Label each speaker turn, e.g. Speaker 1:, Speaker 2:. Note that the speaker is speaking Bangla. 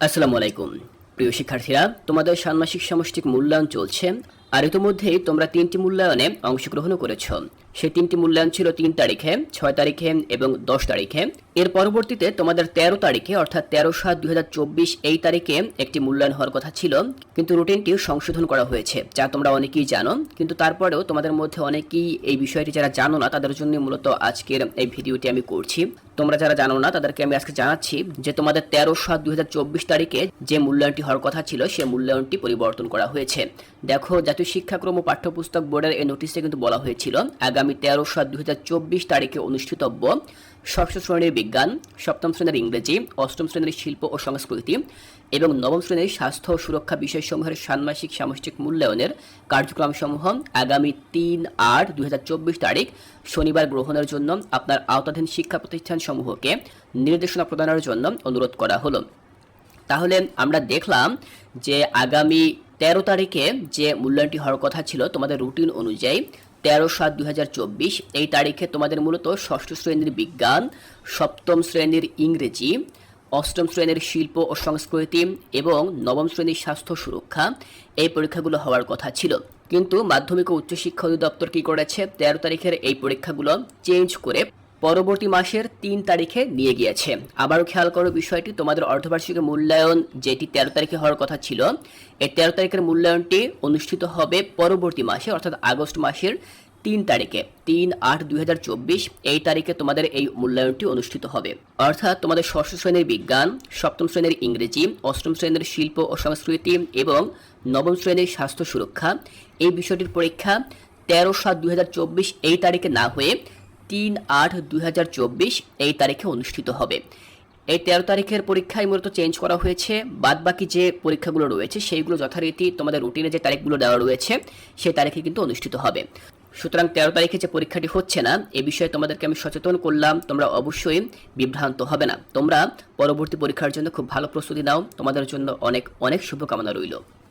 Speaker 1: আসসালামু আলাইকুম প্রিয় শিক্ষার্থীরা, তোমাদের ষান্মাসিক সামষ্টিক মূল্যায়ন চলছে। আর ইতিমধ্যেই তোমরা 3টি মূল্যায়নে অংশগ্রহণ করেছ। সেই 3টি মূল্যায়ন ছিল 3 তারিখে, 6 তারিখে এবং 10 তারিখে। এর পরবর্তীতে তোমাদের 13 তারিখে অর্থাৎ 13/7/2024 এই তারিখে একটি মূল্যায়ন হওয়ার কথা ছিল, কিন্তু রুটিনটি সংশোধন করা হয়েছে, যা তোমরা অনেকেই জানো। কিন্তু তারপরেও তোমাদের মধ্যে অনেকেই এই বিষয়টি যারা জানো না, তাদের জন্য মূলত আজকের এই ভিডিওটি আমি করছি। তোমরা যারা জানো না তাদেরকে আমি আজকে জানাচ্ছি যে তোমাদের 13/7/2024 তারিখে যে মূল্যায়নটি হওয়ার কথা ছিল সেই মূল্যায়নটি পরিবর্তন করা হয়েছে। দেখো, জাতীয় শিক্ষাক্রম ও পাঠ্যপুস্তক বোর্ডের এই নোটিশে কিন্তু বলা হয়েছিল আগামী 13/7/2024 তারিখে অনুষ্ঠিতব্য ষষ্ঠ শ্রেণীর বিজ্ঞান, সপ্তম শ্রেণীর ইংরেজি, অষ্টম শ্রেণীর শিল্প ও সংস্কৃতি এবং নবম শ্রেণীর স্বাস্থ্য ও সুরক্ষা বিষয়সমূহের ষান্মাসিক সামষ্টিক মূল্যায়নের কার্যক্রমসমূহ আগামী 3/8/2024 তারিখ শনিবার গ্রহণের জন্য আপনার আওতাধীন শিক্ষা প্রতিষ্ঠানসমূহকে নির্দেশনা প্রদানের জন্য অনুরোধ করা হলো। তাহলে আমরা দেখলাম যে আগামী 13 তারিখে যে মূল্যায়নটি হওয়ার কথা ছিল তোমাদের রুটিন অনুযায়ী 13/7/2024 এই তারিখে তোমাদের মূলত ষষ্ঠ শ্রেণীর বিজ্ঞান, সপ্তম শ্রেণীর ইংরেজি, অষ্টম শ্রেণীর শিল্প ও সংস্কৃতি এবং নবম শ্রেণীর স্বাস্থ্য সুরক্ষা এই পরীক্ষাগুলো হওয়ার কথা ছিল। কিন্তু মাধ্যমিক ও উচ্চশিক্ষা অধিদপ্তর কি করেছে, 13 তারিখের এই পরীক্ষাগুলো চেঞ্জ করে পরবর্তী মাসের 3 তারিখে নিয়ে গিয়েছে। আবারও খেয়াল করো বিষয়টি, তোমাদের অর্ধবার্ষিক মূল্যায়ন যেটি 13 তারিখে হওয়ার কথা ছিল, এই 13 তারিখের মূল্যায়নটি অনুষ্ঠিত হবে পরবর্তী মাসে অর্থাৎ আগস্ট মাসের 3 তারিখে। 3/8/2024 এই তারিখে তোমাদের এই মূল্যায়নটি অনুষ্ঠিত হবে। অর্থাৎ তোমাদের ষষ্ঠ শ্রেণীর বিজ্ঞান, সপ্তম শ্রেণীর ইংরেজি, অষ্টম শ্রেণীর শিল্প ও সংস্কৃতি এবং নবম শ্রেণীর স্বাস্থ্য সুরক্ষা এই বিষয়টির পরীক্ষা 13/7/2024 এই তারিখে না হয়ে 3/8/2024 এই তারিখে অনুষ্ঠিত হবে। এই 13 তারিখের পরীক্ষায় মূলত চেঞ্জ করা হয়েছে। বাদবাকি যে পরীক্ষাগুলো রয়েছে সেইগুলো যথারীতি তোমাদের রুটিনে যে তারিখগুলো দেওয়া রয়েছে সেই তারিখে কিন্তু অনুষ্ঠিত হবে। সুতরাং 13 তারিখে যে পরীক্ষাটি হচ্ছে না এ বিষয়ে তোমাদেরকে আমি সচেতন করলাম। তোমরা অবশ্যই বিভ্রান্ত হবে না। তোমরা পরবর্তী পরীক্ষার জন্য খুব ভালো প্রস্তুতি নাও। তোমাদের জন্য অনেক অনেক শুভকামনা রইল।